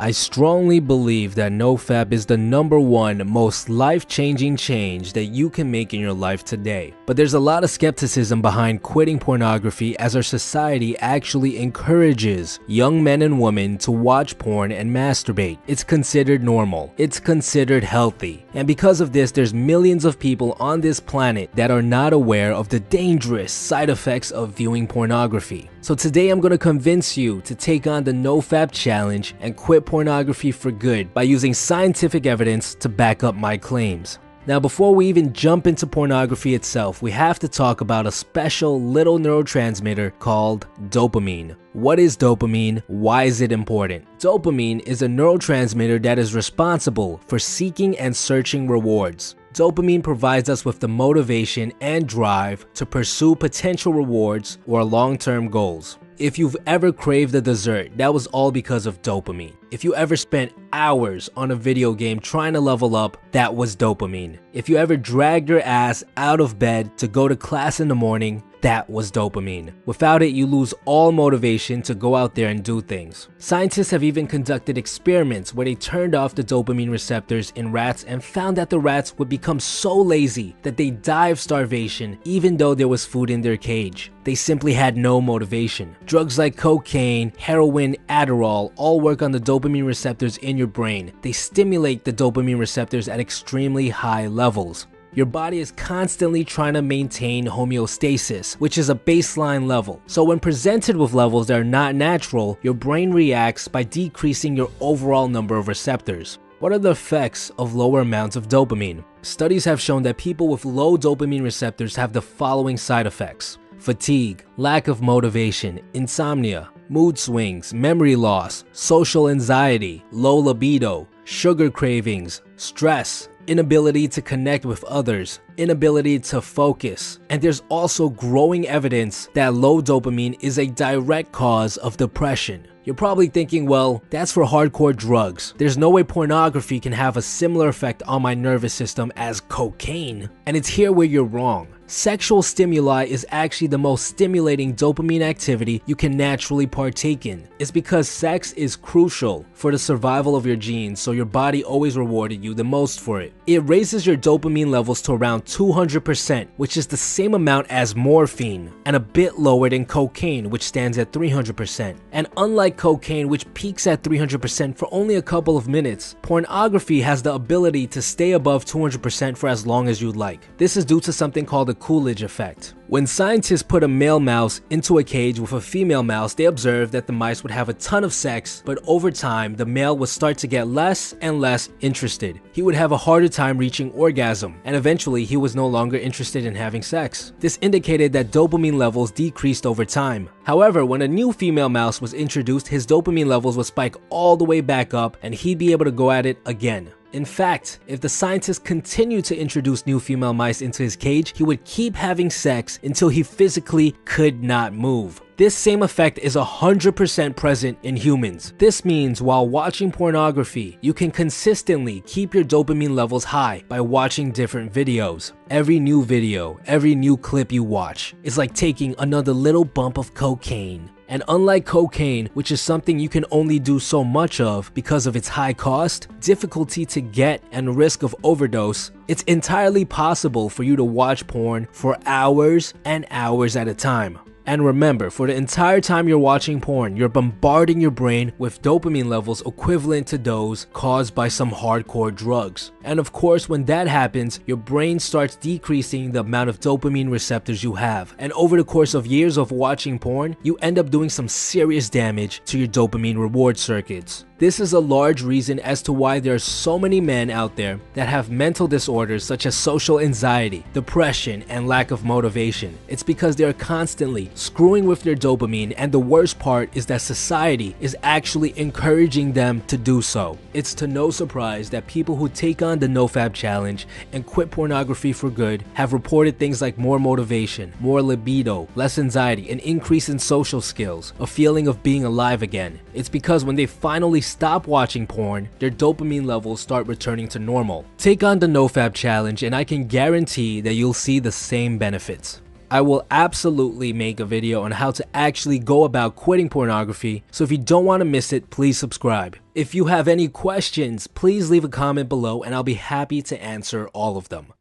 I strongly believe that nofap is the #1 most life-changing change that you can make in your life today. But there's a lot of skepticism behind quitting pornography, as our society actually encourages young men and women to watch porn and masturbate. It's considered normal. It's considered healthy. And because of this, there's millions of people on this planet that are not aware of the dangerous side effects of viewing pornography. So today I'm going to convince you to take on the nofap challenge and quit pornography for good by using scientific evidence to back up my claims. Now, before we even jump into pornography itself, we have to talk about a special little neurotransmitter called dopamine. What is dopamine? Why is it important? Dopamine is a neurotransmitter that is responsible for seeking and searching rewards. Dopamine provides us with the motivation and drive to pursue potential rewards or long-term goals. If you've ever craved a dessert, that was all because of dopamine. If you ever spent hours on a video game trying to level up, that was dopamine. If you ever dragged your ass out of bed to go to class in the morning, that was dopamine. Without it, you lose all motivation to go out there and do things. Scientists have even conducted experiments where they turned off the dopamine receptors in rats and found that the rats would become so lazy that they die of starvation even though there was food in their cage. They simply had no motivation. Drugs like cocaine, heroin, Adderall all work on the dopamine receptors in your brain. They stimulate the dopamine receptors at extremely high levels. Your body is constantly trying to maintain homeostasis, which is a baseline level. So when presented with levels that are not natural, your brain reacts by decreasing your overall number of receptors. What are the effects of lower amounts of dopamine? Studies have shown that people with low dopamine receptors have the following side effects: fatigue, lack of motivation, insomnia, mood swings, memory loss, social anxiety, low libido, sugar cravings, stress, inability to connect with others, inability to focus. And there's also growing evidence that low dopamine is a direct cause of depression. You're probably thinking, well, that's for hardcore drugs. There's no way pornography can have a similar effect on my nervous system as cocaine. And it's here where you're wrong. Sexual stimuli is actually the most stimulating dopamine activity you can naturally partake in. It's because sex is crucial for the survival of your genes, so your body always rewarded you the most for it. It raises your dopamine levels to around 200%, which is the same amount as morphine, and a bit lower than cocaine, which stands at 300%. And unlike cocaine, which peaks at 300% for only a couple of minutes, pornography has the ability to stay above 200% for as long as you'd like. This is due to something called the Coolidge effect. When scientists put a male mouse into a cage with a female mouse, they observed that the mice would have a ton of sex, but over time, the male would start to get less and less interested. He would have a harder time reaching orgasm, and eventually he was no longer interested in having sex. This indicated that dopamine levels decreased over time. However, when a new female mouse was introduced, his dopamine levels would spike all the way back up, and he'd be able to go at it again. In fact, if the scientist continued to introduce new female mice into his cage, he would keep having sex until he physically could not move. This same effect is 100% present in humans. This means while watching pornography, you can consistently keep your dopamine levels high by watching different videos. Every new video, every new clip you watch is like taking another little bump of cocaine. And unlike cocaine, which is something you can only do so much of because of its high cost, difficulty to get, and risk of overdose, it's entirely possible for you to watch porn for hours and hours at a time. And remember, for the entire time you're watching porn, you're bombarding your brain with dopamine levels equivalent to those caused by some hardcore drugs. And of course, when that happens, your brain starts decreasing the amount of dopamine receptors you have. And over the course of years of watching porn, you end up doing some serious damage to your dopamine reward circuits. This is a large reason as to why there are so many men out there that have mental disorders such as social anxiety, depression, and lack of motivation. It's because they are constantly screwing with their dopamine, and the worst part is that society is actually encouraging them to do so. It's to no surprise that people who take on the nofap challenge and quit pornography for good have reported things like more motivation, more libido, less anxiety, an increase in social skills, a feeling of being alive again. It's because when they finally stop watching porn, their dopamine levels start returning to normal. Take on the nofap challenge and I can guarantee that you'll see the same benefits. I will absolutely make a video on how to actually go about quitting pornography, so if you don't want to miss it, please subscribe. If you have any questions, please leave a comment below and I'll be happy to answer all of them.